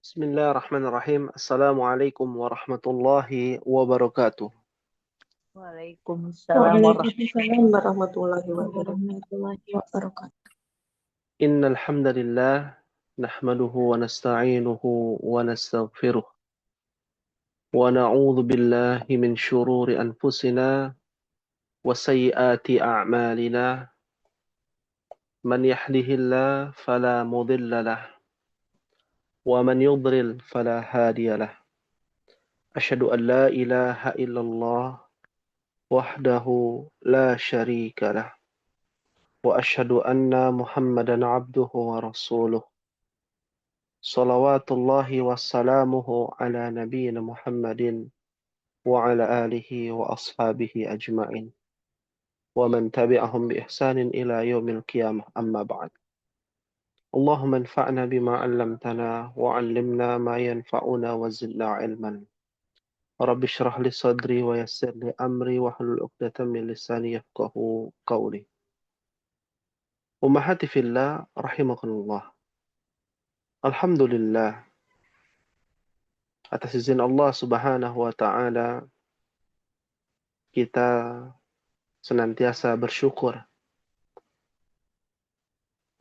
Bismillahirrahmanirrahim. Assalamualaikum warahmatullahi wabarakatuh. Waalaikumsalam Waalaikumsalam warahmatullahi wabarakatuh. warahmatullahi wabarakatuh. Innal hamdalillah nahmaduhu wa nasta'inuhu wa nastaghfiruh wa na'udzu billahi min shururi anfusina wa sayyiati a'malina. Man yahdihillahu fala mudilla lah wa man yudlil fala hadiya lah. Asyhadu an la ilaha illallah wahdahu la syarika lah. وأشهد أن محمدا عبده ورسوله صلوات الله وسلامه على نبينا محمد وعلى آله وأصحابه أجمعين ومن تبعهم بإحسان إلى يوم القيامة أما بعد اللهم انفعنا بما علمتنا وعلمنا ما ينفعنا وزدنا علما رب اشرح لي صدري ويسر لي أمري واحلل عقدة من لساني يفقه قولي أمهاتي في الله رحمكم الله. Alhamdulillah, atas izin Allah Subhanahu wa Ta'ala, kita senantiasa bersyukur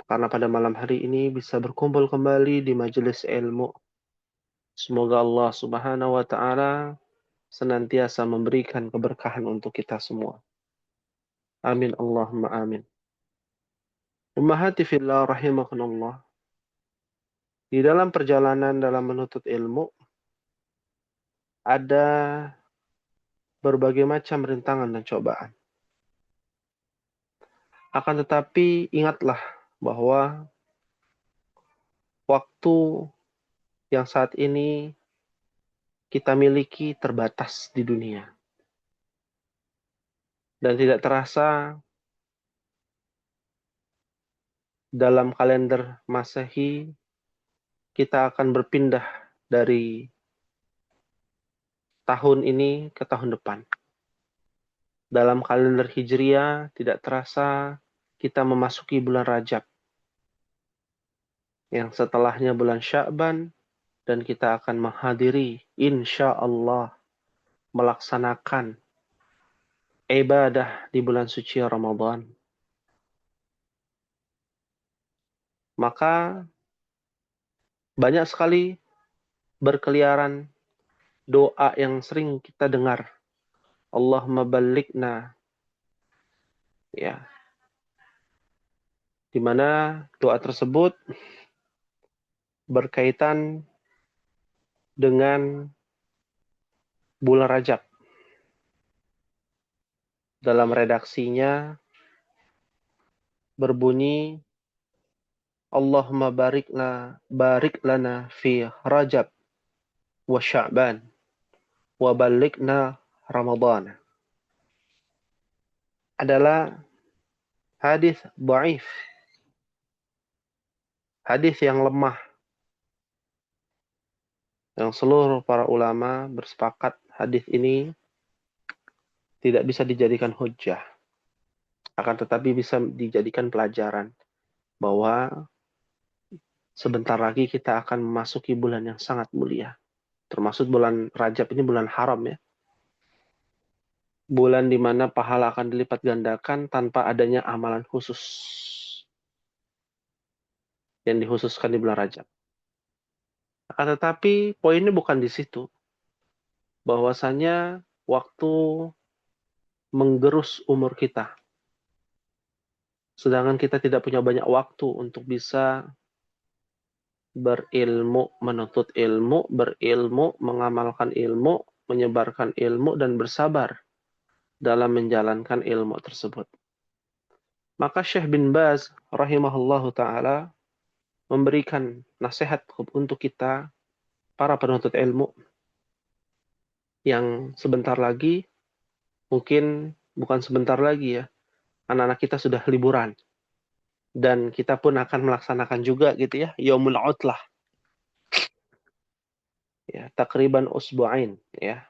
karena pada malam hari ini bisa berkumpul kembali di majelis ilmu. Semoga Allah Subhanahu wa Ta'ala senantiasa memberikan keberkahan untuk kita semua. Amin Allahumma amin. Ummahati fillah rahimakumullah. Di dalam perjalanan dalam menuntut ilmu ada berbagai macam rintangan dan cobaan. Akan tetapi ingatlah bahwa waktu yang saat ini kita miliki terbatas di dunia. Dan tidak terasa dalam kalender Masehi kita akan berpindah dari tahun ini ke tahun depan. Dalam kalender Hijriah tidak terasa kita memasuki bulan Rajab. Yang setelahnya bulan Sya'ban dan kita akan menghadiri insya Allah melaksanakan ibadah di bulan suci Ramadan. Maka banyak sekali berkeliaran doa yang sering kita dengar. Allahumma ballighna. Ya. Di mana doa tersebut berkaitan dengan bulan Rajab. Dalam redaksinya berbunyi Allahumma barik lana fi Rajab wa Sya'ban wa ballighna Ramadan. Adalah hadis dhaif. Hadis yang lemah. Yang seluruh para ulama bersepakat hadis ini tidak bisa dijadikan hujjah. Akan tetapi bisa dijadikan pelajaran bahwa sebentar lagi kita akan memasuki bulan yang sangat mulia. Termasuk bulan Rajab ini bulan haram ya. Bulan di mana pahala akan dilipat gandakan tanpa adanya amalan khusus yang dikhususkan di bulan Rajab. Akan tetapi poinnya bukan di situ. Bahwasanya waktu menggerus umur kita. Sedangkan kita tidak punya banyak waktu untuk bisa berilmu, menuntut ilmu, berilmu, mengamalkan ilmu, menyebarkan ilmu, dan bersabar dalam menjalankan ilmu tersebut. Maka Syekh bin Baz rahimahullahu ta'ala memberikan nasihat untuk kita, para penuntut ilmu, yang sebentar lagi, mungkin bukan sebentar lagi ya, anak-anak kita sudah liburan. Dan kita pun akan melaksanakan juga gitu ya, Yaumul Utlah. Ya, takriban usbu'ain ya.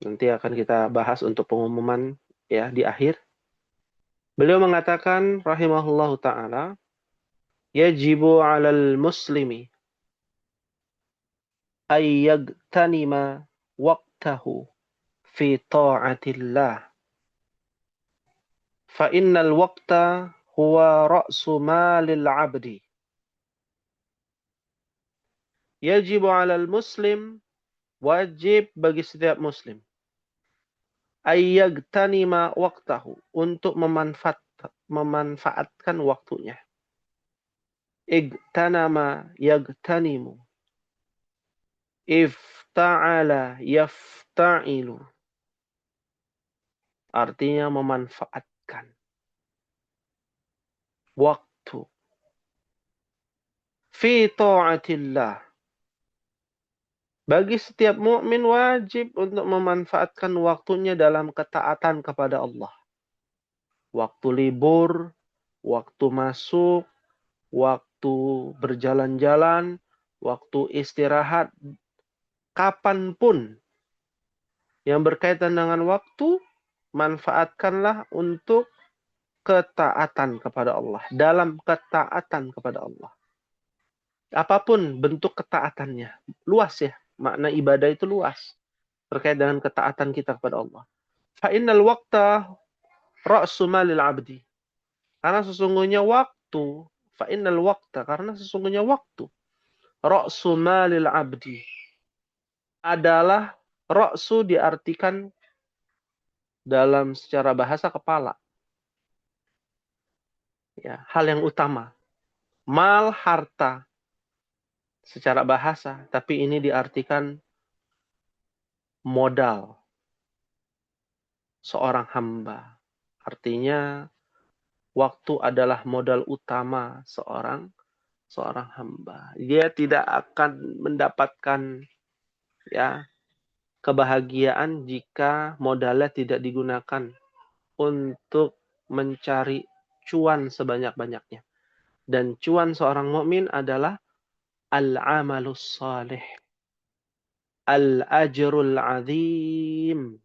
Nanti akan kita bahas untuk pengumuman ya di akhir. Beliau mengatakan rahimahullahu taala, yajibu 'alal muslimi ayyagtanima waqtahu fi ta'atillah. Fa innal waqta huwa ra'su malil 'abdi. Yajibu 'alal muslim, wajib bagi setiap muslim, ayyagtanima waqtahu, untuk memanfaatkan waktunya. Igtanama yagtanimu, ifta'ala yafta'ilu, artinya memanfaatkan waktu. Fi ta'atillah, bagi setiap mukmin wajib untuk memanfaatkan waktunya dalam ketaatan kepada Allah. Waktu libur, waktu masuk, waktu berjalan-jalan, waktu istirahat, kapanpun yang berkaitan dengan waktu, manfaatkanlah untuk ketaatan kepada Allah. Dalam ketaatan kepada Allah. Apapun bentuk ketaatannya. Luas ya. Makna ibadah itu luas. Terkait dengan ketaatan kita kepada Allah. Fa'innal waqta ra'su malil abdi. Karena sesungguhnya waktu. Fa'innal waqta. Karena sesungguhnya waktu. Ra'su malil abdi. Adalah ra'su diartikan dalam secara bahasa kepala. Ya, hal yang utama. Mal, harta. Secara bahasa. Tapi ini diartikan modal seorang hamba. Artinya waktu adalah modal utama seorang hamba. Dia tidak akan mendapatkan ya kebahagiaan jika modalnya tidak digunakan untuk mencari cuan sebanyak-banyaknya. Dan cuan seorang mukmin adalah al-amalus salih, al-ajrul azim,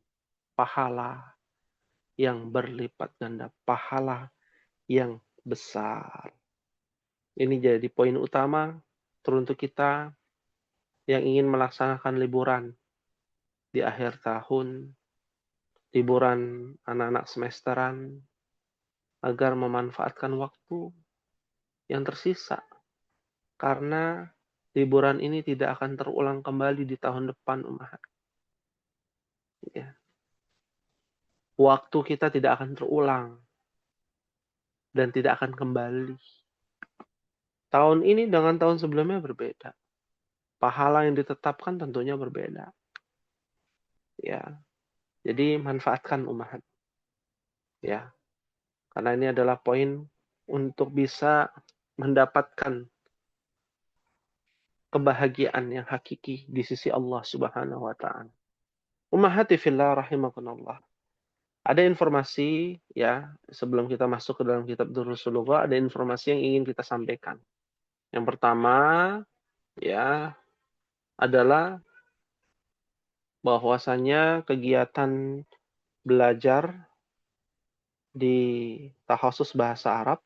pahala yang berlipat ganda, pahala yang besar. Ini jadi poin utama teruntuk kita yang ingin melaksanakan liburan di akhir tahun, liburan anak-anak semesteran, agar memanfaatkan waktu yang tersisa. Karena liburan ini tidak akan terulang kembali di tahun depan, Ummahat. Ya. Waktu kita tidak akan terulang dan tidak akan kembali. Tahun ini dengan tahun sebelumnya berbeda. Pahala yang ditetapkan tentunya berbeda. Ya. Jadi manfaatkan, Ummahat. Ya. Karena ini adalah poin untuk bisa mendapatkan kebahagiaan yang hakiki di sisi Allah Subhanahu wa taala. Ummahati fillah rahimakumullah. Ada informasi ya, sebelum kita masuk ke dalam kitab Durusul Lughah, ada informasi yang ingin kita sampaikan. Yang pertama ya adalah bahwasanya kegiatan belajar di takhasus bahasa Arab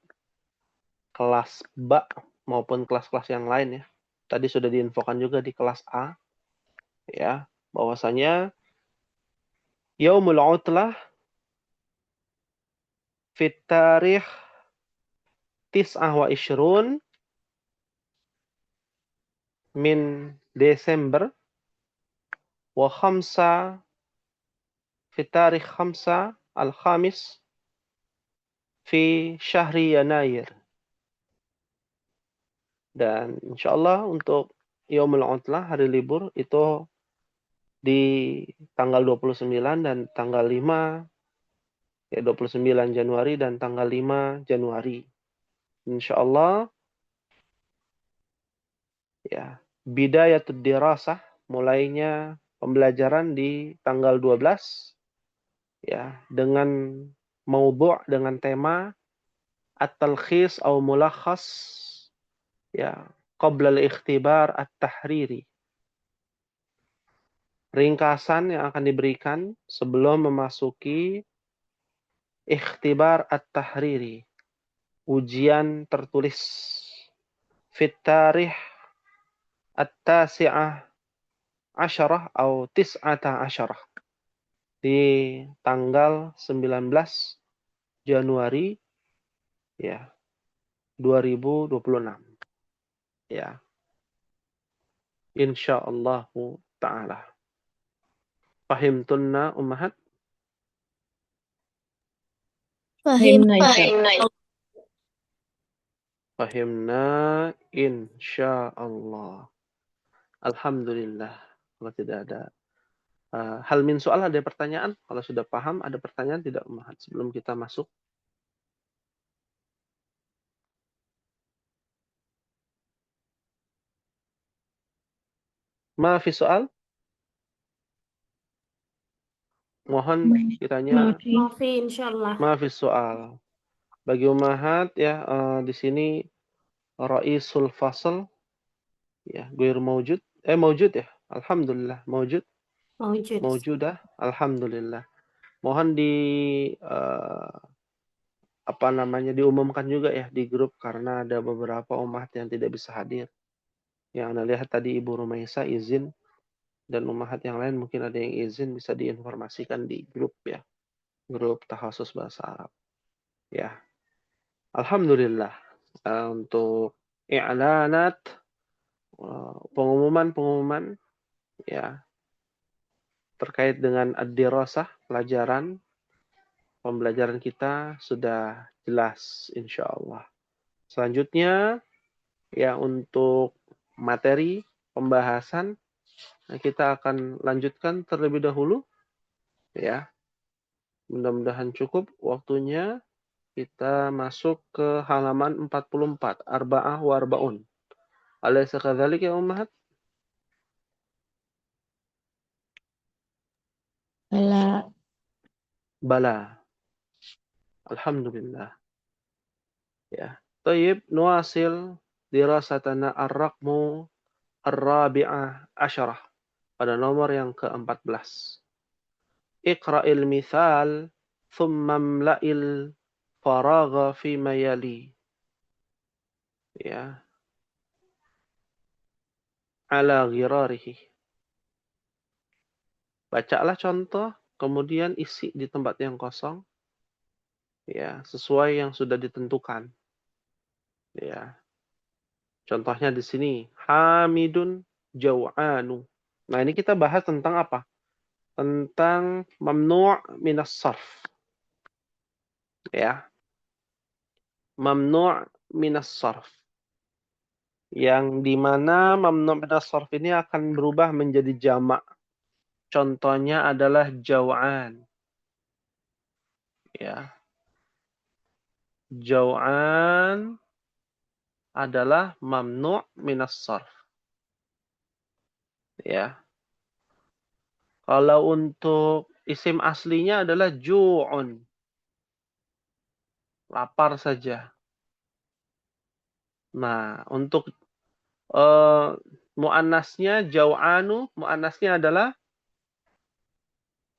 kelas ba maupun kelas-kelas yang lain ya. Tadi sudah diinfokan juga di kelas A ya, bahwasanya Yaumul Utlah fit tarikh 29 min Desember wa 5 fit tarikh 5 al-Khamis fi syahri Yanair. Dan insyaallah untuk Yaumul Utlah, hari libur, itu di tanggal 29 dan tanggal 5 ya, 29 Januari dan tanggal 5 Januari. Insyaallah ya, bidayatud dirasah, mulainya pembelajaran di tanggal 12 ya, dengan maudhu', dengan tema at-talkhis atau mulakhas ya, qabla al-ikhtibar at-tahriri. Ringkasan yang akan diberikan sebelum memasuki ikhtibar at-tahriri, ujian tertulis fit tarikh at-tasi'ah asyarah atau tis'ata asyarah. Di tanggal 19 Januari ya 2026 ya, insyaallah taala. Fahimtunna ummahat? Fahimna Fahimna insyaallah. Alhamdulillah. Kalau tidak ada hal min soal, ada pertanyaan? Kalau sudah paham, ada pertanyaan tidak ummahat sebelum kita masuk? Maafi soal? Mohon kiranya Maafi insyaallah. maafi soal. Bagi ummahat ya, di sini Raisul Fasl ya, Guir Maujud. Maujud ya. Alhamdulillah, Maujud. Mawjud. Maujudah. Alhamdulillah. Mohon apa namanya, diumumkan juga ya di grup, karena ada beberapa ummahat yang tidak bisa hadir. Yang Anda lihat tadi Ibu Rumaisa izin, dan ummahat yang lain mungkin ada yang izin, bisa diinformasikan di grup ya. Grup Takhasus Bahasa Arab. Ya. Alhamdulillah. Untuk i'lanat, pengumuman-pengumuman ya terkait dengan ad-dirasah, pelajaran, pembelajaran kita sudah jelas insyaallah. Selanjutnya ya, untuk materi pembahasan kita akan lanjutkan terlebih dahulu ya. Mudah-mudahan cukup waktunya. Kita masuk ke halaman 44, Arba'ah wa Arba'un. Alaysa kadzalik ya ummahat? Bala. Bala. Alhamdulillah. Ya. Tayyib, nuasil dirasatana ar-raqmu ar-rabi'ah asyarah. Pada nomor yang ke-14. Iqra'il mithal, thumma mla'il faragha fi mayali. Ya. Ala ghirarihi. Bacalah contoh, kemudian isi di tempat yang kosong. Ya, sesuai yang sudah ditentukan. Ya. Contohnya di sini, Hamidun jau'anu. Nah, ini kita bahas tentang apa? Tentang mamnu' minas sarf. Ya. Mamnu' minas sarf. Yang dimana mamnu' minas sarf ini akan berubah menjadi jamak. Contohnya adalah jau'an. Ya. Jau'an adalah mamnu' minas sarf. Ya. Kalau untuk isim aslinya adalah ju'un. Lapar saja. Nah, untuk muannasnya jau'anu, muannasnya adalah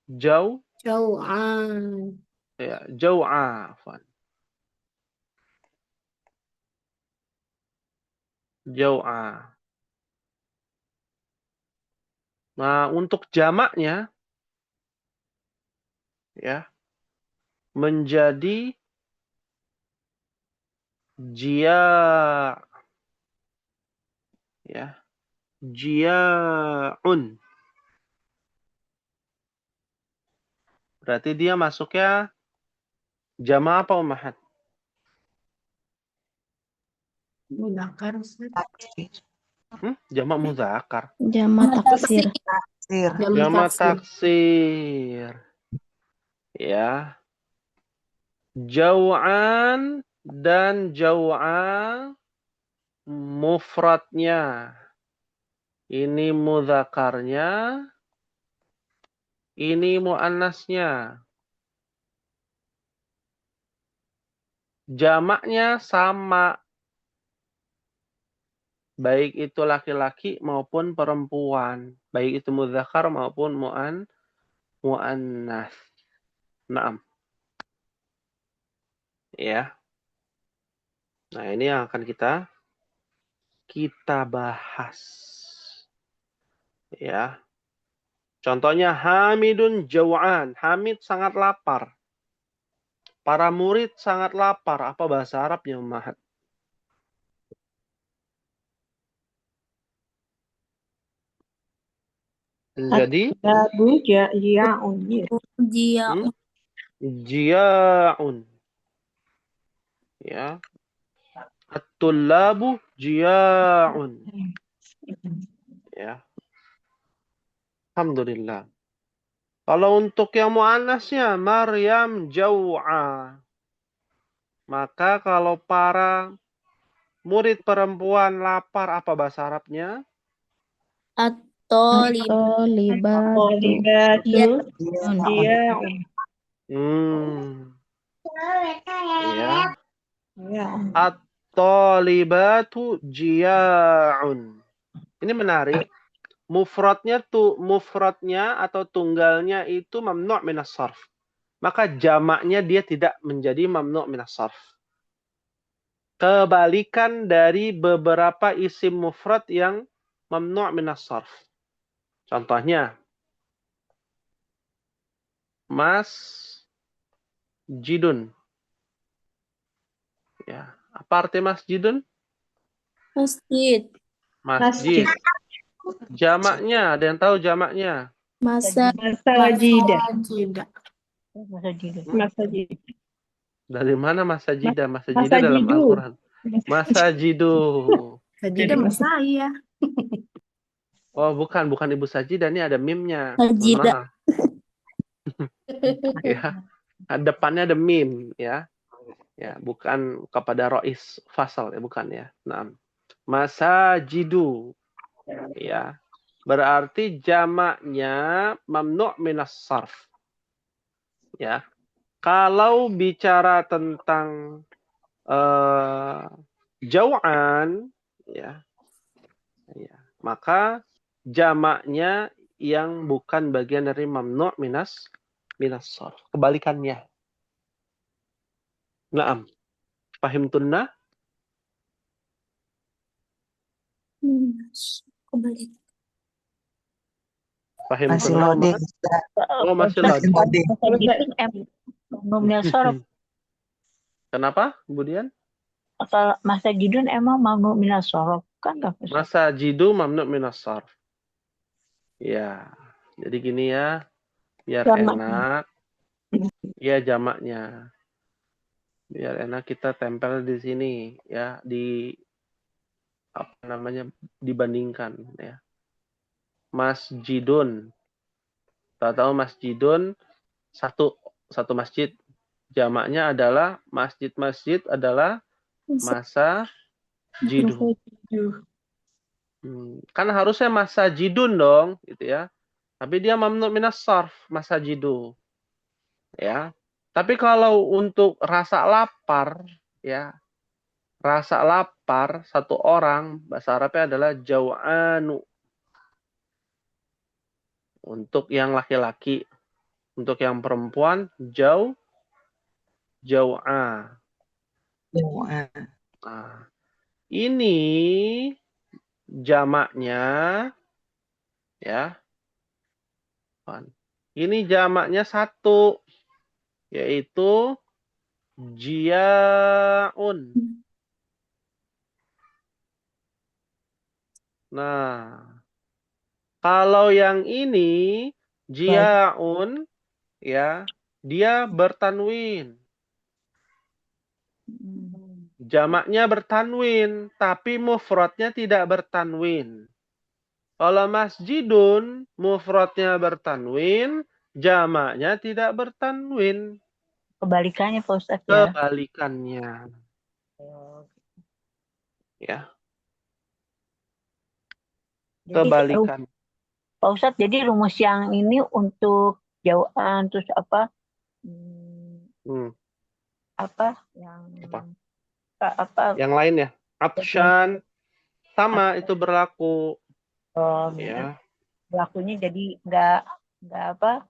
Jau'an. ya, jau'a. Jau'a. Nah, untuk jamaknya ya menjadi jia', ya. Jia'un. Berarti dia masuknya jamak apa ummahat? Mudzakkar. Jamak muzakkar. Jamak taksir. Jamak taksir. Ya. Jau'an dan jau'a mufradnya. Ini mudzakarnya, ini muannasnya. Jamaknya sama. Baik itu laki-laki maupun perempuan. Baik itu mudzakar maupun muannas. Naam. Ya. Nah, ini yang akan kita bahas. Ya. Contohnya Hamidun jau'an. Hamid sangat lapar. Para murid sangat lapar. Apa bahasa Arabnya, Ummahat? Jadi Babu jia'un. Jia'un. Jia'un. Ya. At-tullabu jia'un. Ya. Alhamdulillah. Kalau untuk yang muannasnya Maryam jau'a. Maka kalau para murid perempuan lapar, apa bahasa Arabnya? At-tolib. Tolibatu Jia'un. jia'un. Ya. Ya. At-talibatu jiya'un. Ini menarik. Mufradnya atau tunggalnya itu mamnu' minas sarf. Maka jamaknya dia tidak menjadi mamnu' minas sarf. Kebalikan dari beberapa isim mufrad yang mamnu' minas sarf. Contohnya Mas Jidun. Ya, apa arti masjidun? Masjid. Masjid. Jamaknya, ada yang tahu jamaknya? Masajidah. Masajidah. Masajid. Dari mana masajidah? Masajidah dalam Masajidu. Al-Quran. Masajidu. Sajidah saya. Oh, bukan Ibu Sajidah. Ini ada mimnya. Mohon Sajidah. maaf. Ya. Depannya ada mim, ya. Ya, bukan kepada rois fasal, ya, bukan ya. Nah, masajidu. Ya. Berarti jamaknya mamnu' minas sarf. Ya. Kalau bicara tentang jau'an, ya, maka jamaknya yang bukan bagian dari mamnu' minas sarf. Kebalikannya. Naam. Fahimtunna? Kembali. Masih Fahimtunna? loading. Oh, masih Masih loading. loading. Kenapa kemudian? Kalau masa jidun emang mamnu minas shorof kan nggak bisa. Masajidu mamnu' minas sarf. Ya. Jadi gini ya, biar enak. Ya, jamaknya. Biar enak kita tempel di sini ya, di apa namanya, dibandingkan ya. Masjidun. Tahu masjidun satu masjid. Jamaknya adalah masjid-masjid adalah masa jidu. Kan harusnya masa jidun dong, gitu ya. Tapi dia mamnu minas sarf, masa jidu. Ya. Tapi kalau untuk rasa lapar, ya, rasa lapar satu orang, bahasa Arabnya adalah jau'anu. Untuk yang laki-laki, untuk yang perempuan jau'a. Nah, ini jamaknya, ya. Ini jamaknya satu, yaitu jia'un. Nah, kalau yang ini jia'un, ya, dia bertanwin. Jamaknya bertanwin, tapi mufradnya tidak bertanwin. Kalau masjidun, mufradnya bertanwin, jamaknya tidak bertanwin. Kebalikannya Pak Ustadz ya. Kebalikannya. Ya. Kebalikan. Pak Ustadz, jadi rumus yang ini untuk jauhan terus apa? Apa yang Yang lain ya? Atsyan sama itu berlaku. Ya. Berlakunya jadi nggak apa?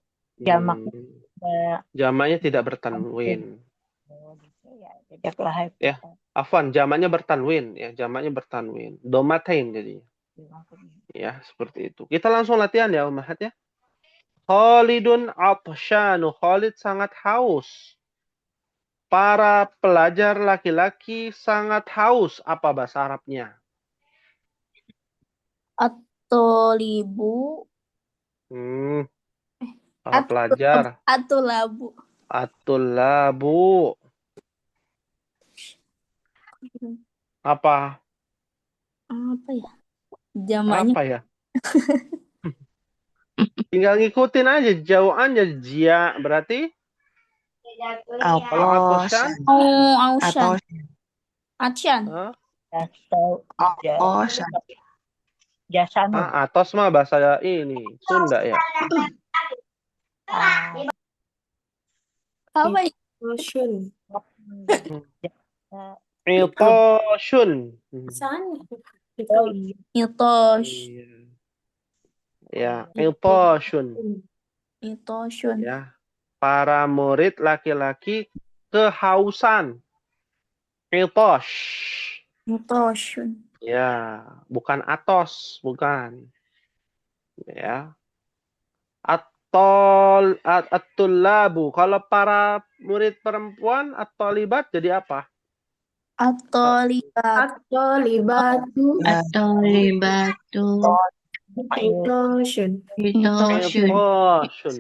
Jamaknya tidak bertanwin. Ya, ya. Afwan, jamaknya bertanwin, ya, jamaknya bertanwin. Domatain jadi. Ya, seperti itu. Kita langsung latihan ya, Ummahat ya. Khalidun atshanu. Khalid sangat haus. Para pelajar laki-laki sangat haus. Apa bahasa Arabnya? At-tolibu. Para pelajar. Atulabu. At-tullabu. Apa? Apa ya? Jamaknya. Apa ya? Tinggal ngikutin aja. Jauhannya jia. Berarti? Atoshan? Aushan. Atsyan. Hah? Jasan. Atos mah bahasa ini. Sunda ya. Apa ya? Ocean. Itoshun. Itosh. Ya, itoshun. Itoshun. Ya. Para murid laki-laki kehausan. Itosh. Itoshun. Ya, bukan atos, bukan. Ya. At-tullabu. Kalau para murid perempuan, at-talibat jadi apa? At-tolibat. At-tolibatu. Itoshun. Itoshun.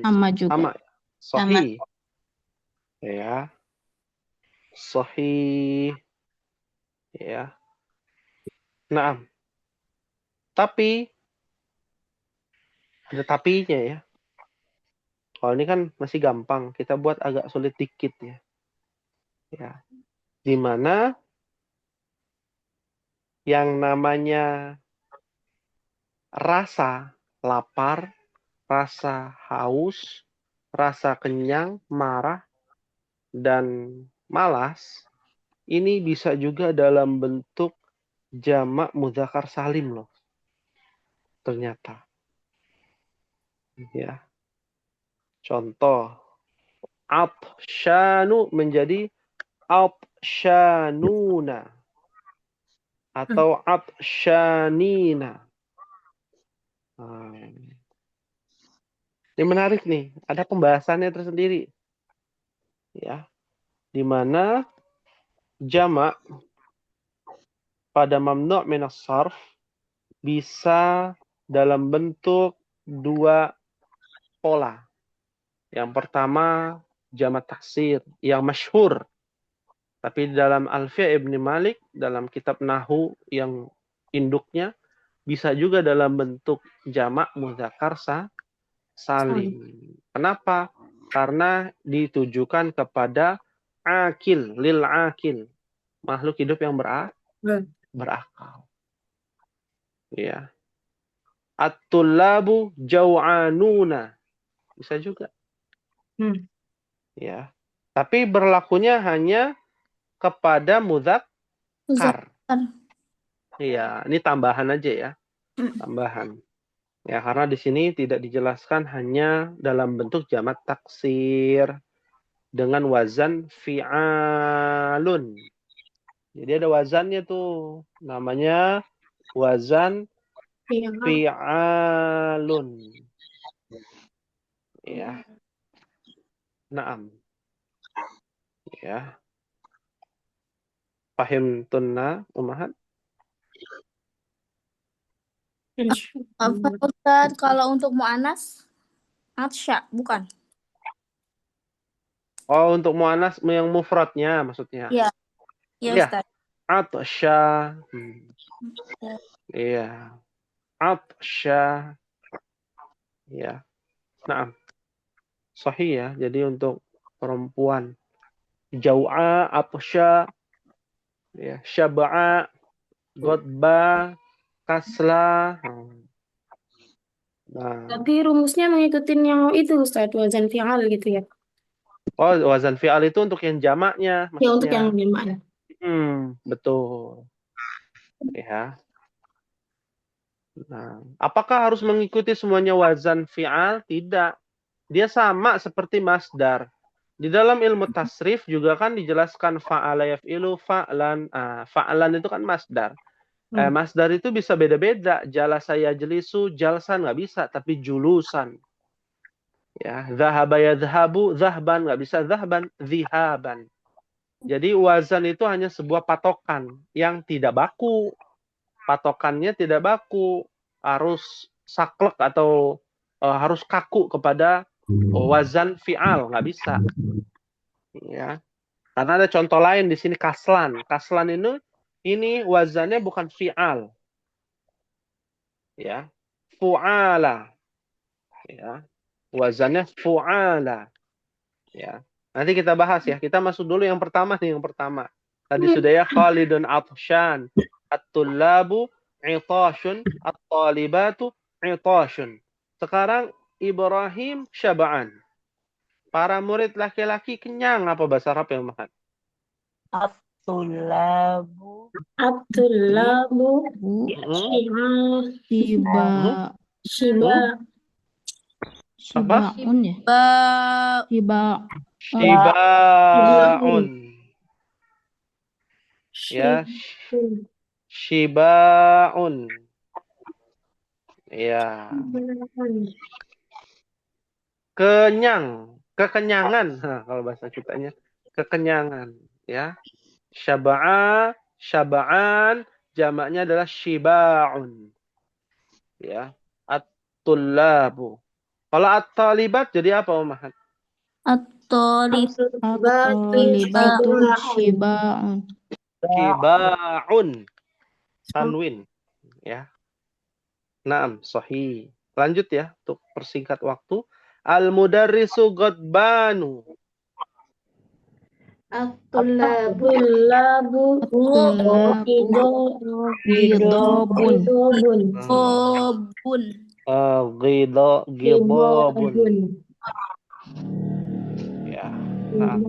Sama juga. Sama. Sahih. Ya. Sahih. Ya. Nah, tapi ada tapinya ya. Kalau ini kan masih gampang, kita buat agak sulit dikit ya. Ya. Di mana yang namanya rasa lapar, rasa haus, rasa kenyang, marah, dan malas, ini bisa juga dalam bentuk jamak mudzakkar salim loh. Ternyata. Ya. Contoh, atsyanu menjadi atsyanuna atau atsyanina. Ini menarik nih, ada pembahasannya tersendiri. Ya. Di mana jamak pada mamnu' minas sarf bisa dalam bentuk dua pola. Yang pertama jamak taksir yang masyhur. Tapi dalam Alfiya Ibn Malik, dalam kitab Nahu yang induknya, bisa juga dalam bentuk jamak mudzakkar salim. Kenapa? Karena ditujukan kepada akil, lil akil. Makhluk hidup yang berakal. Ya. At-tullabu jau'anuna. Bisa juga. Ya. Tapi berlakunya hanya kepada mudzakkar. Iya, ini tambahan aja ya. Tambahan. Ya, karena di sini tidak dijelaskan hanya dalam bentuk jamak taksir dengan wazan fi'alun. Jadi ada wazannya tuh. Namanya wazan fi'alun. Ya. Naam. Ya. Pahim tunna, Umahat? Apa Ustaz? Kalau untuk mu'anas? Atsya, bukan? Oh, untuk mu'anas yang mufradnya maksudnya. Iya. Iya, Ustaz. Atsya. Iya. Atsya. Ya. Naam. Sahih ya. Jadi untuk perempuan jau'a, atsya, ya, syab'a, godba, kasla. Nah. Tapi rumusnya mengikuti yang itu Ustaz, wazan fi'al gitu ya. Oh, wazan fi'al itu untuk yang jamaknya maksudnya. Ya, untuk yang jamaknya. Betul. Ya. Nah, apakah harus mengikuti semuanya wazan fi'al? Tidak. Dia sama seperti masdar. Di dalam ilmu tasrif juga kan dijelaskan fa'ala yaf'ilu fa'lan. Fa'lan itu kan masdar. Masdar itu bisa beda-beda. Jalasa yajlisu, jalsan nggak bisa, tapi julusan. Ya, zahaba yadhhabu, zahban, nggak bisa zahban, zihaban. Jadi wazan itu hanya sebuah patokan yang tidak baku. Patokannya tidak baku, harus saklek atau harus kaku kepada wazan fi'al, nggak bisa. Ya. Karena ada contoh lain di sini kaslan. Kaslan ini wazannya bukan fi'al. Ya. Fu'ala. Ya. Wazannya fu'ala. Ya. Nanti kita bahas ya. Kita masuk dulu yang pertama nih, yang pertama. Tadi sudah ya Khalidun Atshan, at-tullabu itashun, at-talibatu itashun. Sekarang Ibrahim syaba'an. Para murid laki-laki kenyang, apa bahasa Arab yang makan? At-tullabu At-tullabu Shiba shiba Shibaun ya? Shiba'un. Ya, Shiba'un. Ya. Kenyang, kekenyangan. Nah, kalau bahasa kitanya kekenyangan, ya. Syaba'an, jamaknya adalah shiba'un. Ya. At-tullabu. Kalau at-talibat jadi apa, Umahat? At-talibatu Shibaun. Shiba'un. Tanwin, ya. Naam, sahih. Lanjut ya, untuk persingkat waktu. Al-mudarrisu ghadbanu. At-tullabu Ghidabun. Ghidabun. Ya. Nah.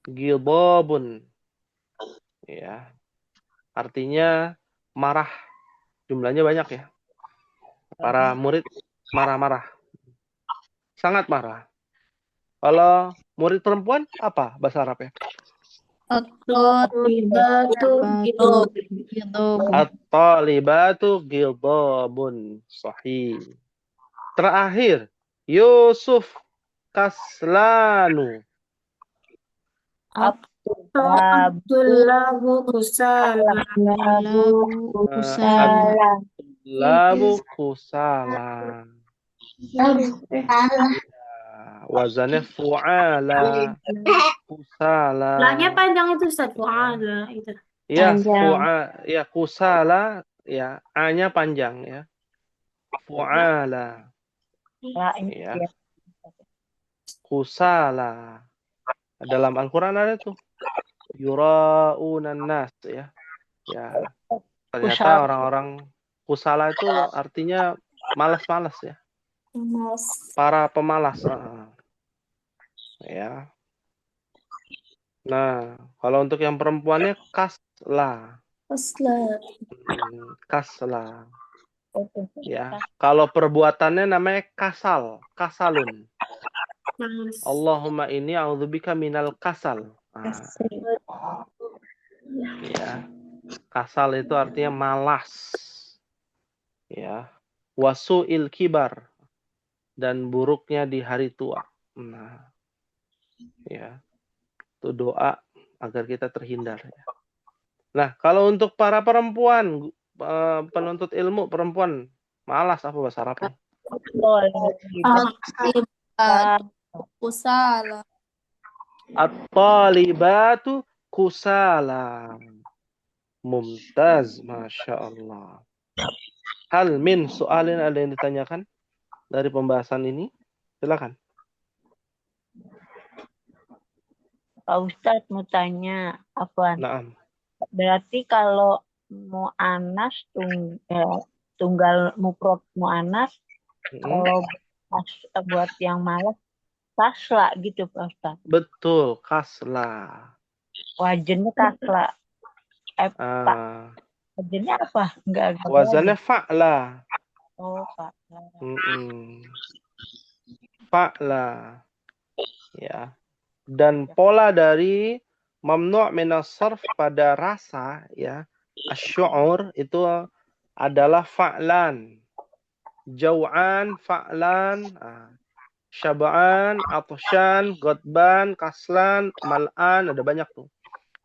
Ghidabun. Ya. Artinya marah. Jumlahnya banyak ya. Para murid marah-marah. Sangat marah. Kalau murid perempuan apa bahasa Arabnya? At-talibatu ghidabun. Sahih. Terakhir, Yusuf kaslanu. At-tullabu kusala. At-tullabu kusala. Wazannya fu'ala. Kusala. Lahnya panjang itu Ustaz, fu'ala itu. Ya, ya kusala, ya A-nya panjang ya. Fu'ala. Ya. Kusala. Dalam Al-Qur'an ada tuh. Yura'unan nas ya. Ya. Ternyata orang-orang kusala itu artinya malas-malas ya. Para pemalas. Ya. Nah, kalau untuk yang perempuannya kasla. Kasla. Ya. Kalau perbuatannya namanya kasalun. Allahumma inni a'udzubika minal kasal. Ya. Kasal itu artinya malas. Ya. Wasu'il kibar, dan buruknya di hari tua. Nah. Ya. Itu doa agar kita terhindar ya. Nah, kalau untuk para perempuan, penuntut ilmu perempuan, malas apa bahasa Arabnya? Kusala. At-talibatu kusala. Mumtaz, Masya Allah. Hal min soalin, ada yang ditanyakan dari pembahasan ini? Silakan. Pak Ustadz mau tanya, Afwan. Naam. Berarti kalau mu'anas tunggal mufrad mu'anas, kalau buat yang malas kasla gitu Pak Ustadz. Betul, kasla. Wajannya kasla. Wajannya apa? Enggak. Wazannya fa'la. Oh, fa'la. Fa'la. Ya. Dan pola dari mamnu' minas sarf pada rasa ya, asy-syu'ur itu adalah fa'lan. jau'an, fa'lan, syab'an, atsyan, ghadban, kaslan, mal'an, ada banyak tuh.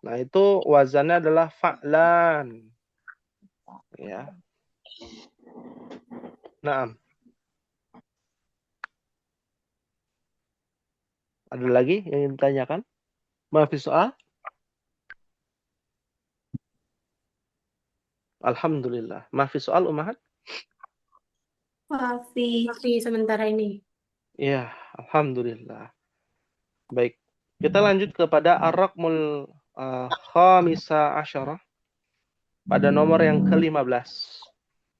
Nah, itu wazannya adalah fa'lan. Ya. Naam. Ada lagi yang ingin ditanyakan? Mafi soal? Alhamdulillah. Mafi soal, Ummahat? Mafi sementara ini. Ya, alhamdulillah. Baik. Kita lanjut kepada ar-raqmul khamisa asyarah pada nomor yang ke-15.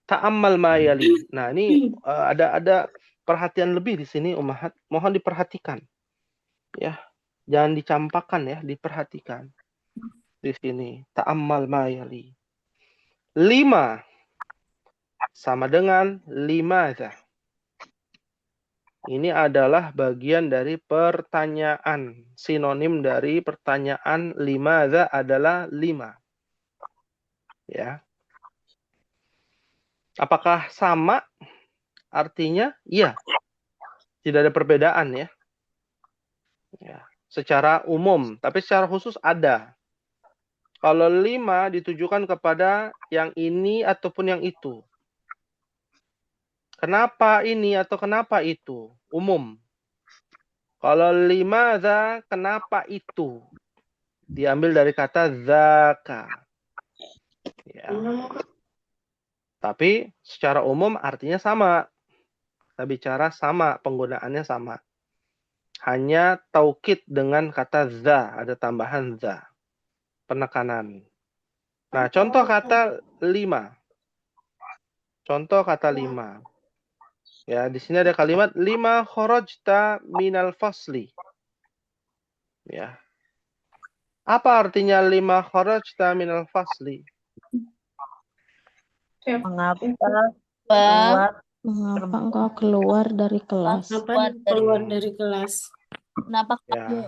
Ta'ammal ma yali. Nah, ini ada perhatian lebih di sini, Ummahat. Mohon diperhatikan. Ya. Jangan dicampakkan ya, diperhatikan. Di sini, ta'ammal ma yali. 5 sama dengan limadza. Ini adalah bagian dari pertanyaan. Sinonim dari pertanyaan limadza adalah 5. Ya. Apakah sama? Artinya iya. Tidak ada perbedaan ya. Ya. Secara umum, tapi secara khusus ada. Kalau 5 ditujukan kepada yang ini ataupun yang itu. Kenapa ini atau kenapa itu? Umum. Kalau limadza, kenapa itu? Diambil dari kata zaka. Ya. Tapi secara umum artinya sama. Kita bicara sama, penggunaannya sama. Hanya taukid dengan kata za, ada tambahan za. Penekanan. Nah, contoh kata 5. Contoh kata 5. Ya, di sini ada kalimat 5 kharajta minal fasli. Ya. Apa artinya 5 kharajta minal fasli? Mengapa Mengapa engkau keluar dari kelas? Kenapa keluar dari kelas? Kenapa Ya. kamu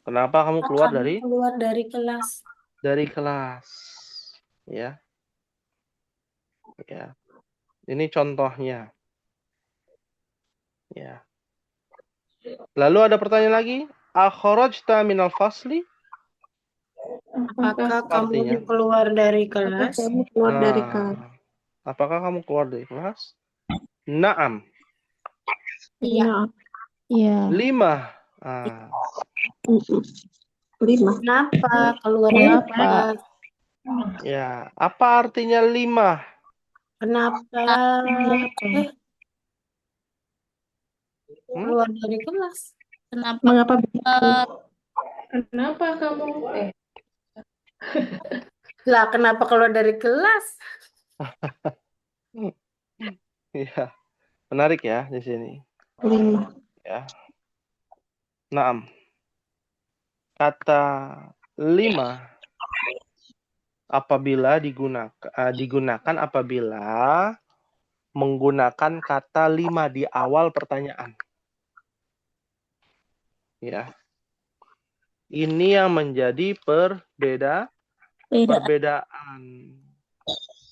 Kenapa kamu keluar dari Keluar dari kelas. kelas? Ya. Ya. Ini contohnya. Ya. Lalu ada pertanyaan lagi, akharajta minal fasli? Apakah kamu Artinya? keluar dari kelas? Apakah kamu keluar dari kelas? Naam. Iya. Iya. 5. Kenapa keluar dari Kenapa? kelas? Ya, apa artinya 5? Kenapa keluar dari kelas? Kenapa Kenapa kamu Lah, kenapa keluar dari kelas? Ya. Menarik ya di sini. 5. Ya. Naam. Kata 5 apabila digunakan apabila menggunakan kata 5 di awal pertanyaan. Ya. Ini yang menjadi perbedaan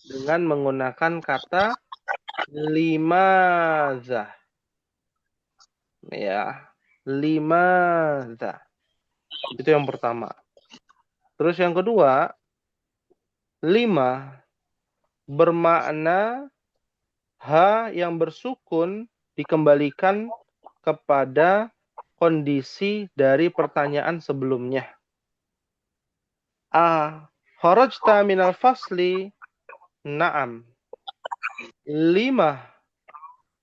dengan menggunakan kata limadza. Ya, limadza. Itu yang pertama. Terus yang kedua, 5 bermakna ha yang bersukun dikembalikan kepada kondisi dari pertanyaan sebelumnya. Kharajta minal fasli? Naam. 5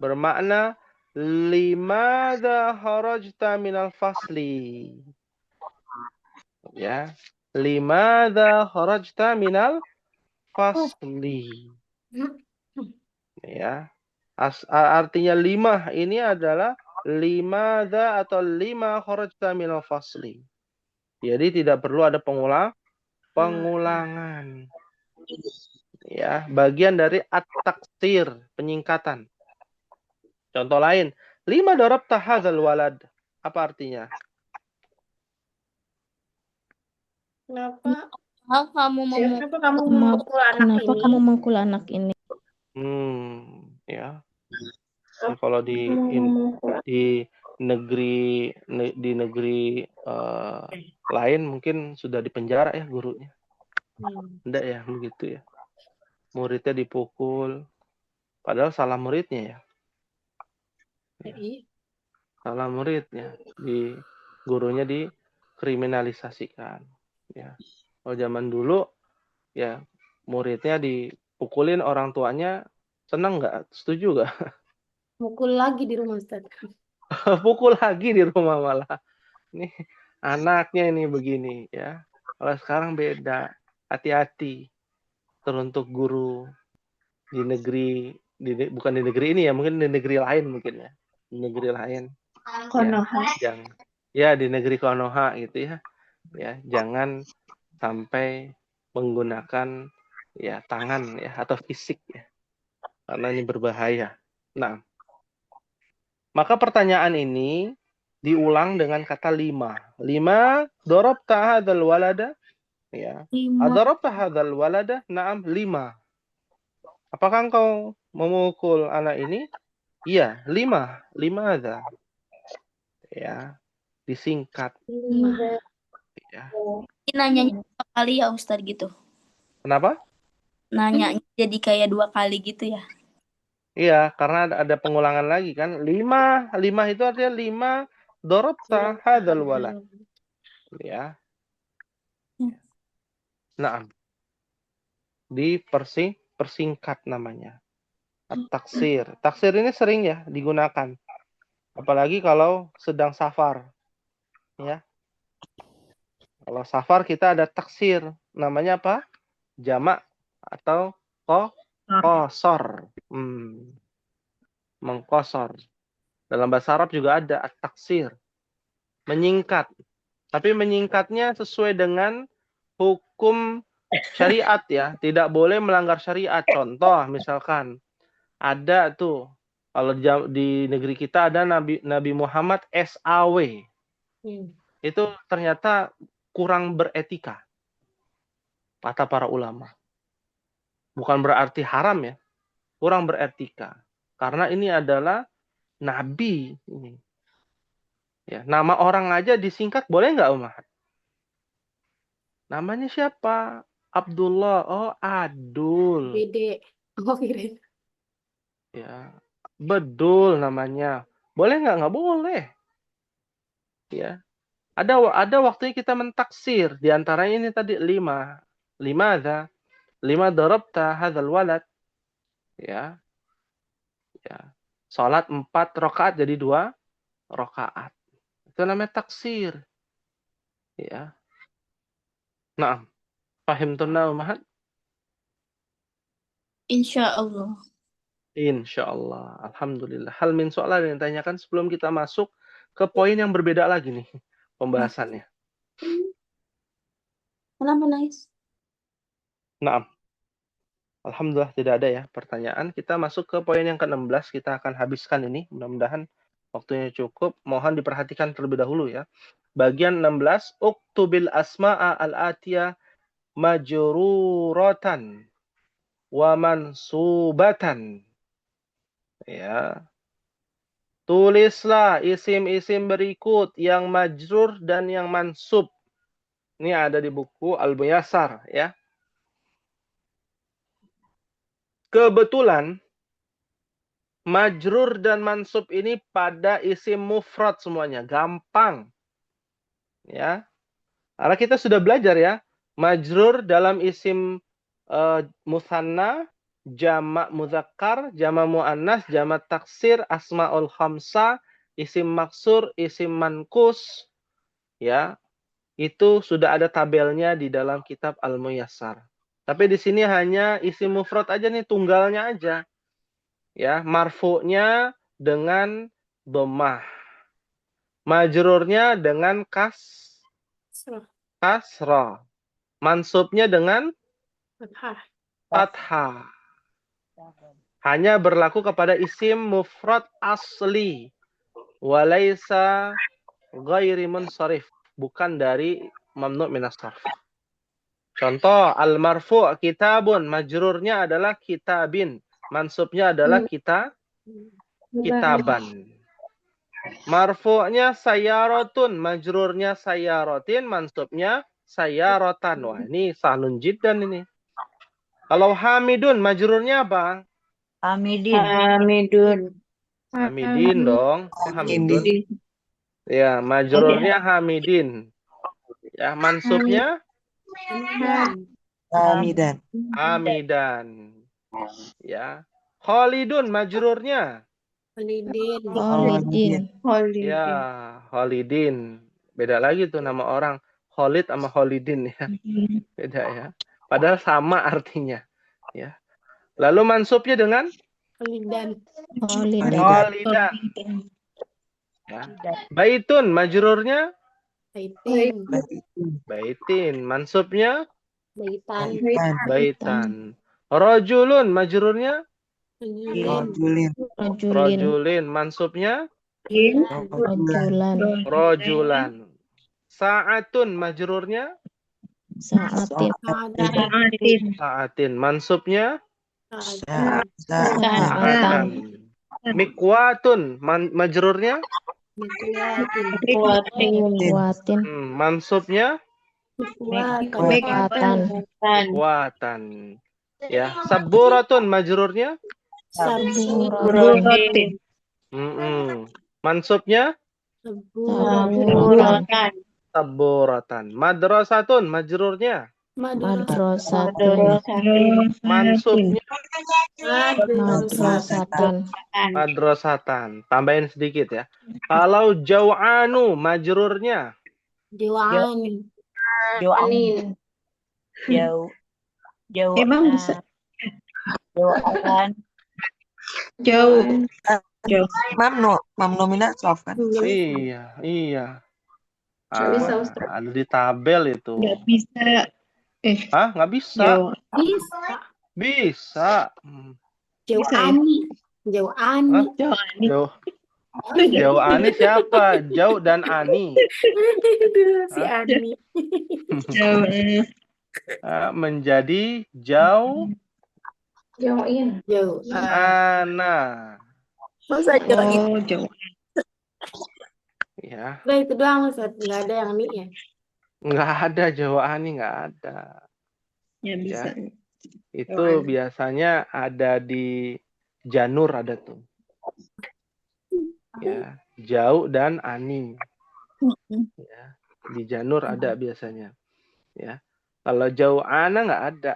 bermakna limadza kharajta minal fasli? Ya. Limadza kharajta minal fasli? Ya. Artinya 5 ini adalah limadza atau 5 kharajta minal fasli. Jadi tidak perlu ada pengulangan. Ya, bagian dari at-taksir, penyingkatan. Contoh lain, 5 darabta hadzal walad. Apa artinya? Kenapa kamu memukul anak ini? Kenapa kamu mengkul anak ini? Ya. Jadi kalau di negeri lain mungkin sudah dipenjara ya gurunya. Enggak ya begitu ya. Muridnya dipukul, padahal salah muridnya ya. Iya. Salah muridnya, gurunya dikriminalisasikan. Ya. Kalau zaman dulu ya muridnya dipukulin, orang tuanya senang nggak? Setuju nggak? Mukul lagi di rumah Ustaz. Pukul lagi di rumah malah. Nih anaknya ini begini ya. Kalau sekarang beda. Hati-hati. Teruntuk guru di negeri, bukan di negeri ini ya, mungkin di negeri lain mungkin ya. Di negeri lain. Konoha. Ya di negeri Konoha gitu ya. Ya, jangan sampai menggunakan ya tangan ya atau fisik ya. Karena ini berbahaya. Nah, maka pertanyaan ini diulang dengan kata 5. 5, darabta hadzal walada? Ya. 5. Adarabta hadzal walada? Naam, 5. Apakah engkau memukul anak ini? Iya, 5. 5 ada. Ya, disingkat. 5. Ya. Ini nanyanya 2 kali ya Ustadz gitu. Kenapa? Nanyanya jadi kayak 2 kali gitu ya. Iya, karena ada pengulangan lagi kan. 5 itu artinya 5 darabta hadzal walad. Ya. Nah, persingkat namanya. Taksir. Taksir ini sering ya digunakan. Apalagi kalau sedang safar. Ya. Kalau safar kita ada taksir. Namanya apa? Jamak atau qasar. Mengkosor. Dalam bahasa Arab juga ada taksir. Menyingkat. Tapi menyingkatnya sesuai dengan hukum syariat ya. Tidak boleh melanggar syariat. Contoh misalkan ada tuh kalau di negeri kita ada Nabi Muhammad SAW. Itu ternyata kurang beretika. Kata para ulama. Bukan berarti haram ya. Kurang beretika. Karena ini adalah nabi. Ya, nama orang aja disingkat boleh nggak Umar? Namanya siapa? Abdullah. Oh, Adul. Bede. Oh, kirain. Ya, Bedul namanya. Boleh nggak? Nggak boleh. Ya, ada waktunya kita mentaksir. Di antaranya ini tadi 5. 5 ada. 5 darabta hadzal walad. Ya. Ya. Salat 4 rakaat jadi 2 rakaat. Itu namanya taksir. Ya. Nah, paham tunna Umar? Insya Allah. Insyaallah. Alhamdulillah. Hal min soalan yang ditanyakan sebelum kita masuk ke poin yang berbeda lagi nih pembahasannya. Kenapa nangis? Nah, alhamdulillah tidak ada ya pertanyaan. Kita masuk ke poin yang ke-16. Kita akan habiskan ini. Mudah-mudahan waktunya cukup. Mohon diperhatikan terlebih dahulu ya. Bagian 16. Uktubil asma'a al-atiyah majruratan wa mansubatan. Ya. Tulislah isim-isim berikut yang majrur dan yang mansub. Ini ada di buku Al-Muyassar ya. Kebetulan majrur dan mansub ini pada isim mufrad semuanya, gampang. Ya. Karena kita sudah belajar ya, majrur dalam isim musanna, jamak muzakkar, jamak muannas, jamak taksir, asmaul khamsah, isim maksur, isim mankus, ya. Itu sudah ada tabelnya di dalam kitab Al-Muyassar. Tapi di sini hanya isim mufrad aja nih, tunggalnya aja. Ya, marfu'nya dengan dhammah. Majrurnya dengan kasrah. Mansubnya dengan fathah. Hanya berlaku kepada isim mufrad asli. Walaysa ghairi munsharif. Bukan dari mamnu' minas sarf. Contoh, al-marfu' kitabun. Majrurnya adalah kitabin. Mansubnya adalah kitaban. Marfu'nya sayaratun, majrurnya sayaratin, mansubnya sayaratan. Wah, ini sahlun jiddan ini. Kalau hamidun, majrurnya apa? Hamidin. Hamidin dong. Kok hamidun? Ya, majrurnya hamidin. Ya, mansubnya hamidan. Ya. Khalidun, majrurnya. Khalidin. Ya, Khalidin. Beda lagi tuh nama orang. Khalid sama Khalidin ya. Beda ya. Padahal sama artinya. Ya. Lalu mansubnya dengan Khalidan. Khalidan. Ya. Baitun, majrurnya baitin. Mansubnya baitan. Rajulun, majrurnya rajulin. Mansubnya rajulan. Sa'atun, majrurnya sa'atin. Mansubnya sa'atan. Mikwatun, majrurnya Kuatin. mansubnya Kuatan. kuatan. Ya, saburatun, majrurnya mansubnya saburatan. Madrasatun, majrurnya Madrasatun. mansubnya madrasatan. Tambahin sedikit ya. Kalau jau'anu, majrurnya Jawaan. Jauh. Emang bisa? Jauh. Mamnu minat sof kan? iya. Nggak bisa, Ah, Ustaz. ada di tabel itu. Nggak bisa. Hah? Nggak bisa? Bisa. Bisa. Jawani. Jawani. Jauh Ani siapa? Jauh dan Ani. Si Ani. Menjadi jauh Jauh. ana. Masa jauh? Jauh. Ya, Udah itu doang, Ustaz. Nggak ada yang ini ya. nggak ada jauh Ani, nggak ada. Ya bisa. Itu biasanya ada di Janur ada tuh. Ya, jauh dan Ani. Ya, di Janur ada biasanya. Ya. Kalau jauh ana nggak ada,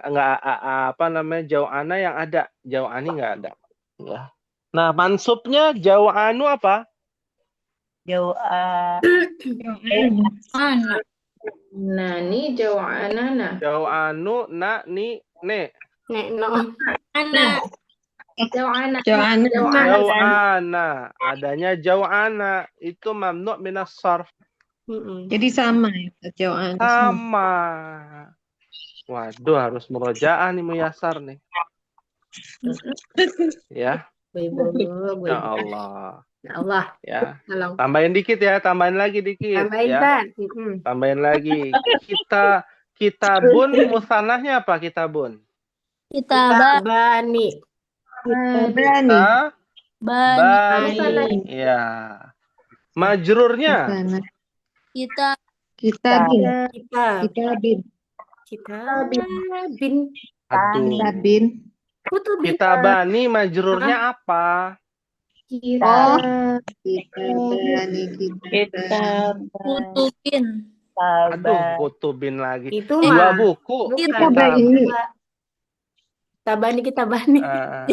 jauh ana yang ada, jauh ani nggak ada. Ya. Nah, mansubnya jauh anu apa? Jauh. Anak. Nani jauh anana. Jauh anu na ni ne. Nek no. Anak. Jauh ana. Jauh ana, adanya jauh ana itu mamnu minas sarf. Jadi sama ya, jauh ana. Sama. Waduh, harus murojaah nih Muyasar nih. Ya. Ya Allah. Ya Allah. Ya. Tolong. Tambahin dikit ya, tambahin lagi dikit. Tambahin, ya. Pan. Tambahin lagi. Kitabun musanahnya apa kitabun? Bani. Bani. Ya. Majrurnya? Kita bin. Aduh. Kita bani majrurnya apa? Kutubin. Aduh, kutubin lagi. Itu Dua mah. buku. Kita bani. Kita baini. Iya.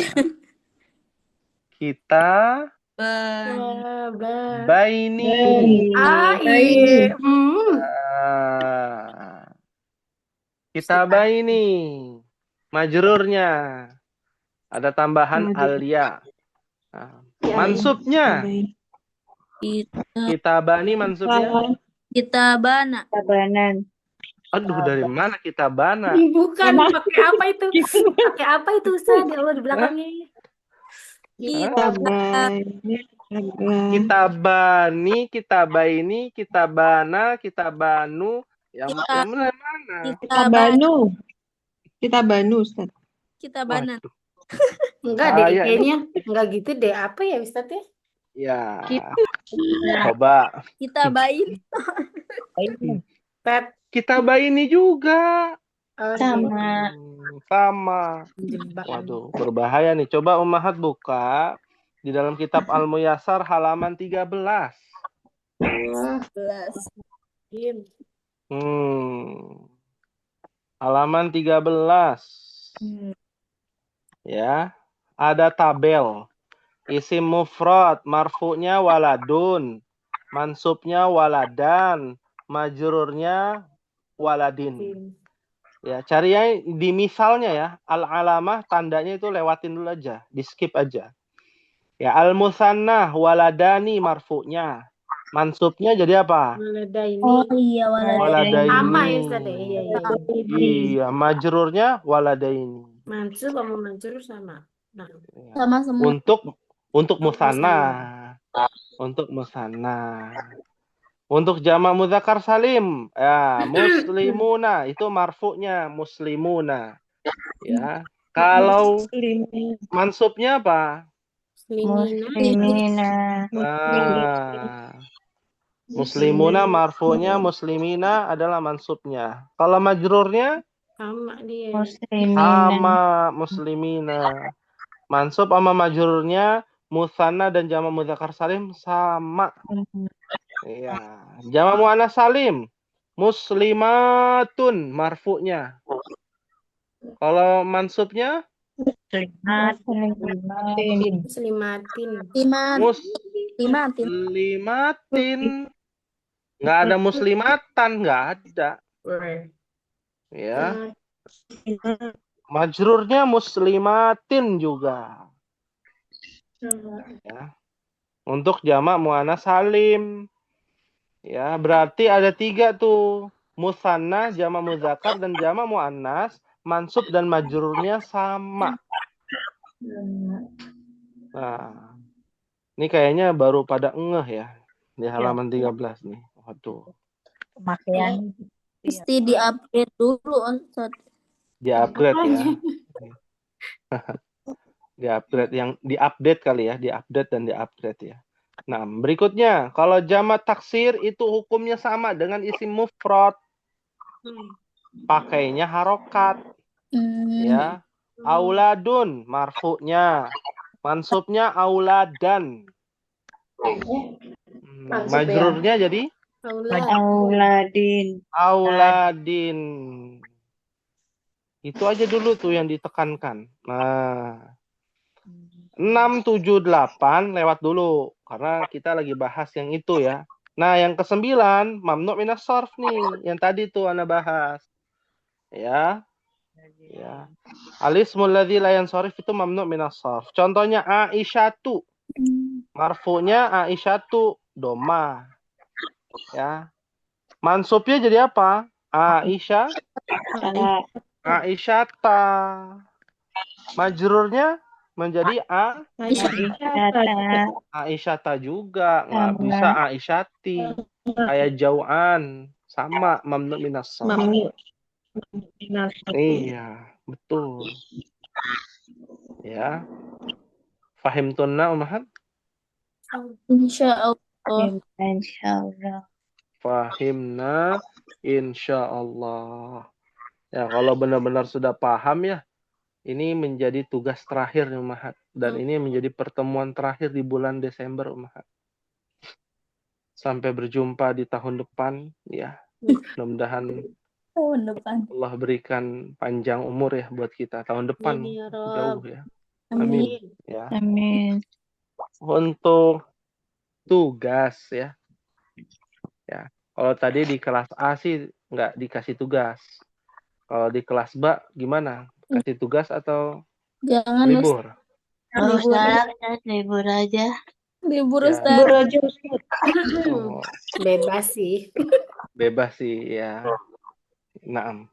Kita baini. Majrurnya. Ada tambahan alia. Mansubnya. Kita bani mansubnya. Kita bana. Aduh, dari mana kita bana? Bukan, pakai apa itu? Pakai apa itu, Ustaz? Ya Allah, di belakangnya. Kita bani, kita baini, kita bana, kita banu. Yang mana? Kita banu. Kita Banu, Ustaz. Kita bana. Waduh. Enggak deh, Kayaknya. kayaknya enggak gitu deh. Apa ya Ustadz ya? Ya, Nah, coba. Kita bayin. Tet, Kita ini juga. oh, sama. Sama. jebak. Waduh, berbahaya nih. Coba Ummahat buka di dalam kitab Al-Muyassar halaman 13. 11. Diam. Halaman 13. Ya, ada tabel. Isim mufrad, marfu'nya waladun, mansubnya waladan, majrurnya waladin. Ya, cari yang di misalnya ya, al-alamah tandanya itu lewatin dulu aja, di skip aja. Ya, al-musannah waladani marfu'nya. Mansubnya jadi apa? Waladaini. Oh iya, waladaini. Sama ya Waladaini. Ustadz ya? Iya, iya. Iya, majrurnya waladaini. Mansub sama majrur sama. Nah, Ya. Sama semua. Untuk musanna. Untuk musanna. Untuk jamak muzakkar salim, ya muslimuna itu marfu'nya muslimuna. Ya. Kalau mansubnya apa? Muslimina. Muslimuna marfu'nya, muslimina adalah mansubnya. Kalau majrurnya sama dia. Muslimina. sama muslimina. Mansub sama majrurnya musanna dan jamak muzakkar salim sama. Iya. Jamak muannats salim muslimatun marfu'nya. Kalau mansubnya Muslimatin. muslimatin. Nggak ada muslimatan, nggak ada. Ya. Majrurnya muslimatin juga. Ya. Untuk jamak muannats salim. Ya, berarti ada 3 tuh. Musanna, jamak muzakkar dan jamak muannats, mansub dan majrurnya sama. Nah, ini kayaknya baru pada ngeh ya di halaman 13 nih. Waduh. Pemakaian. Mesti di-update dulu, Ustadz. Di-upgrade ya. Di-upgrade yang di-update kali ya, di-update dan di-upgrade ya. Nah, berikutnya, kalau jamak taksir itu hukumnya sama dengan isim mufrad. Pakainya harokat. Ya. Auladun marfu'nya. Mansubnya auladan. Majrurnya jadi auladin. Itu aja dulu tuh yang ditekankan. Nah, 6, 7, 8 lewat dulu. Karena kita lagi bahas yang itu ya. Nah, yang ke-9, mamnu' minas sarf nih. Yang tadi tuh Anda bahas. Ya. Ya. Alismul ladzi la yansarif itu mamnu' minas sarf. Contohnya Aisyatu. Marfu'nya Aisyatu doma. Ya. Mansubnya jadi apa? Aisyata. Majrurnya menjadi Aisyata juga. Nggak bisa Aisyati. Kayak jauhan. Sama mamnu' minas sarf. Iya, betul. Ya. Fahimtunna Ummahat? Insyaallah. Fahimna insyaallah. Ya, kalau benar-benar sudah paham ya, ini menjadi tugas terakhir nih Ummahat. Dan ini menjadi pertemuan terakhir di bulan Desember Ummahat. Sampai berjumpa di tahun depan ya. Mudah-mudahan Allah berikan panjang umur ya buat kita tahun depan. Jauh ya. Amin. Ya. Amin. Untuk tugas ya. Ya. Kalau tadi di kelas A sih nggak dikasih tugas. Kalau di kelas B gimana? Kasih tugas atau Jangan libur? Libur aja. Libur Ya. Ustadz. Oh, Bebas sih. bebas sih ya. Naam.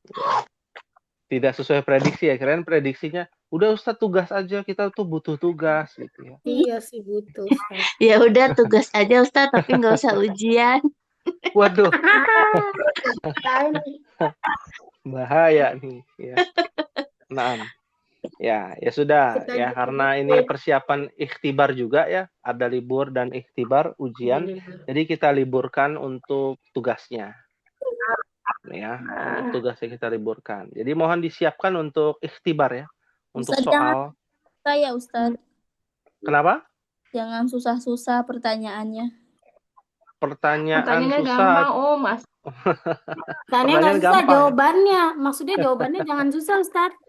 Ya. Tidak sesuai prediksi ya. Kirain prediksinya udah Ustadz tugas aja, kita tuh butuh tugas gitu ya. Iya sih butuh. Ya udah tugas aja Ustaz, tapi nggak usah ujian. Waduh. Bahaya nih ya. Naam. Ya, ya sudah Kita ya, aja karena begitu. ini persiapan ikhtibar juga ya, ada libur dan ikhtibar ujian. Alhamdulillah. Jadi kita liburkan untuk tugasnya ya, untuk tugasnya kita liburkan. Jadi mohon disiapkan untuk ikhtibar ya, untuk Ustadz jangan soal. susah ya Ustadz. Kenapa? Jangan susah-susah pertanyaannya. Pertanyaan Pertanyaannya susah, gampang, Mas. Tanya nggak pertanyaan susah gampang. jawabannya. Maksudnya jawabannya jangan susah, Ustadz.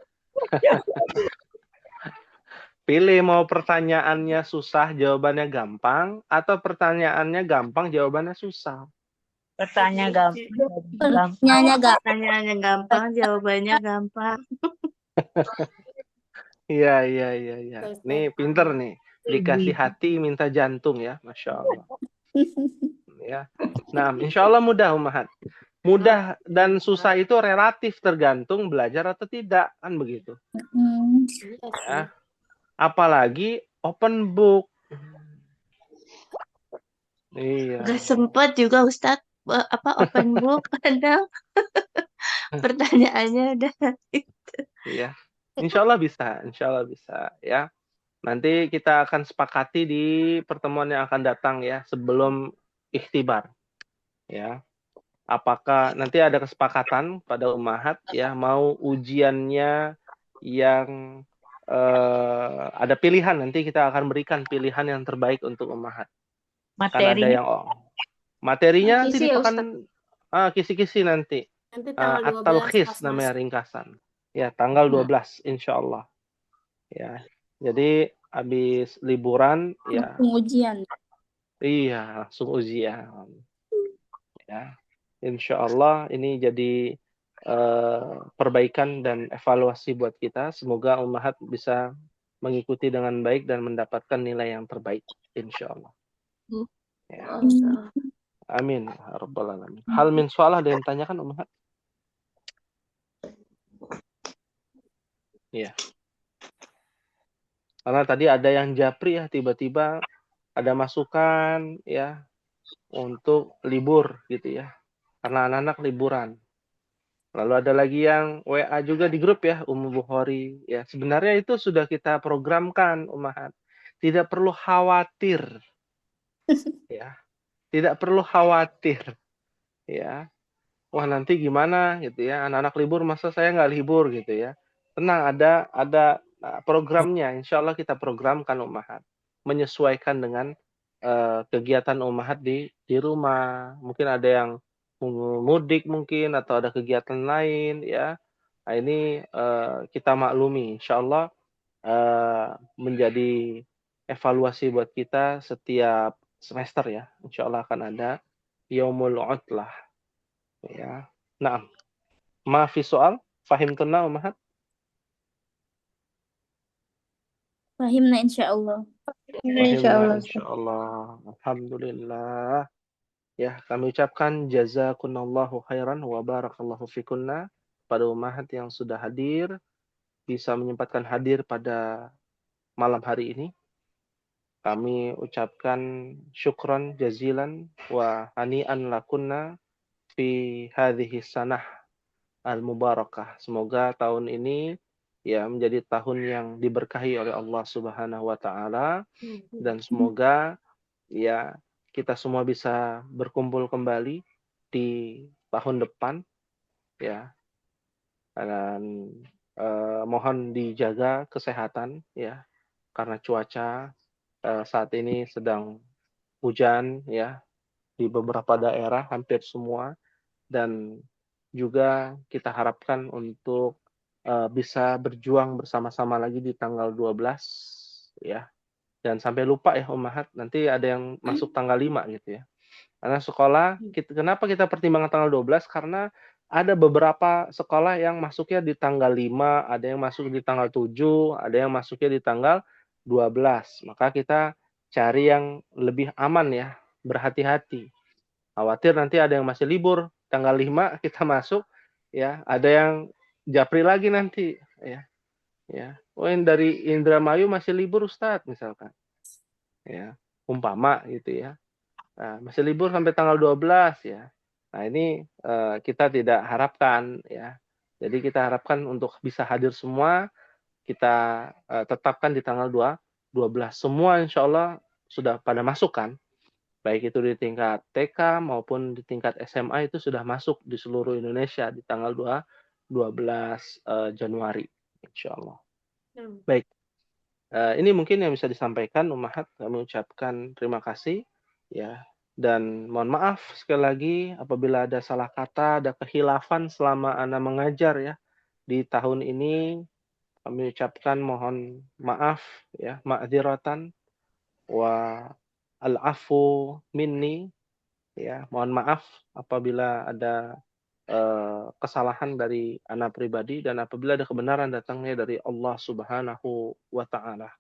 Pilih mau pertanyaannya susah, jawabannya gampang, atau pertanyaannya gampang, jawabannya susah. Pertanyaan gampang. Pertanyaannya gak Pertanyaannya gampang, jawabannya gampang. Iya. Nih pinter nih, dikasih Gitu. hati minta jantung ya, Masya Allah. Ya. Nah, insya Allah mudah Ummahat. Mudah dan susah itu relatif tergantung belajar atau tidak, kan begitu. Ya. Apalagi open book. Iya. Gak sempat juga Ustadz open book kadang pertanyaannya udah. Iya. Insya Allah bisa ya. Nanti kita akan sepakati di pertemuan yang akan datang ya, sebelum ikhtibar. Ya. Apakah nanti ada kesepakatan pada Ummahat ya, mau ujiannya yang ada pilihan, nanti kita akan berikan pilihan yang terbaik untuk Ummahat. Kan ada yang materinya nanti Kisi ya, dipakan kisi-kisi nanti. Nanti tanggal 12 At-Talkhis pas namanya masuk. ringkasan. Ya, tanggal 12 insya Allah. Ya. Jadi habis liburan ya. langsung ujian. Iya, langsung ujian. Ya. Insya Allah ini jadi perbaikan dan evaluasi buat kita. Semoga Ummahat bisa mengikuti dengan baik dan mendapatkan nilai yang terbaik. Insya Allah. Ya. Amin. Rabbal alamin. Hal min soal ada yang tanyakan Ummahat? Iya. Karena tadi ada yang japri ya, tiba-tiba ada masukan ya untuk libur gitu ya. Karena anak-anak liburan. Lalu ada lagi yang WA juga di grup ya, Bukhari. Ya, sebenarnya itu sudah kita programkan, Ummahat. Tidak perlu khawatir. Ya. Tidak perlu khawatir. Ya. Wah, nanti gimana gitu ya. Anak-anak libur masa saya nggak libur gitu ya. Tenang, ada programnya. Insya Allah kita programkan Ummahat. Menyesuaikan dengan kegiatan Ummahat di rumah. Mungkin ada yang mudik mungkin atau ada kegiatan lain ya. Nah, ini kita maklumi, insya Allah menjadi evaluasi buat kita setiap semester ya. Insya Allah akan ada yaumul utlah ya. Nah, maafi soal, fahimtunna Ummahat? Fahimna insya Allah. Fahimna insya Allah. Alhamdulillah. Ya, kami ucapkan jazakunallahu khairan wa barakallahu fikunna pada Ummahat yang sudah hadir, bisa menyempatkan hadir pada malam hari ini. Kami ucapkan syukran jazilan wa hani'an lakunna fi hadhihi sanah al-mubarakah. Semoga tahun ini ya menjadi tahun yang diberkahi oleh Allah Subhanahu wa taala, dan semoga ya kita semua bisa berkumpul kembali di tahun depan ya, dan mohon dijaga kesehatan ya, karena cuaca saat ini sedang hujan ya di beberapa daerah, hampir semua, dan juga kita harapkan untuk bisa berjuang bersama-sama lagi di tanggal 12 ya. Dan sampai lupa ya Ummahat, nanti ada yang masuk tanggal 5 gitu ya. Karena sekolah, kenapa kita pertimbangkan tanggal 12? Karena ada beberapa sekolah yang masuknya di tanggal 5, ada yang masuk di tanggal 7, ada yang masuknya di tanggal 12. Maka kita cari yang lebih aman ya, berhati-hati. Khawatir nanti ada yang masih libur, tanggal 5 kita masuk, ya ada yang japri lagi nanti. Ya. Oh, yang dari Indramayu masih libur Ustadz misalkan. Ya, umpama gitu ya. Nah, masih libur sampai tanggal 12 ya. Nah, ini kita tidak harapkan ya. Jadi kita harapkan untuk bisa hadir semua kita tetapkan di tanggal 12. Semua insya Allah sudah pada masuk kan? Baik itu di tingkat TK maupun di tingkat SMA itu sudah masuk di seluruh Indonesia di tanggal 12 Januari, insya Allah. Baik, ini mungkin yang bisa disampaikan Ummahat. Kami ucapkan terima kasih ya, dan mohon maaf sekali lagi apabila ada salah kata, ada kehilafan selama Ana mengajar ya di tahun ini. Kami ucapkan mohon maaf ya, ma'dziratan wa al-afu minni ya, mohon maaf apabila ada kesalahan dari Ana pribadi, dan apabila ada kebenaran datangnya dari Allah Subhanahu wa taala.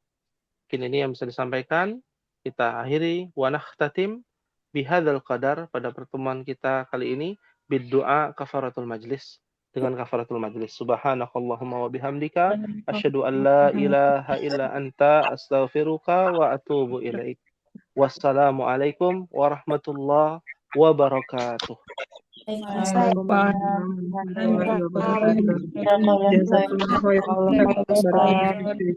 Mungkin ini yang bisa disampaikan. Kita akhiri wa nakhtatim bihadzal qadar pada pertemuan kita kali ini biddu'a kafaratul majlis, dengan kafaratul majlis. Subhanakallahumma wa bihamdika asyhadu an la ilaha illa anta astaghfiruka wa atubu ilaik. Wassalamualaikum warahmatullahi wabarakatuh. Jazakallahu khairan.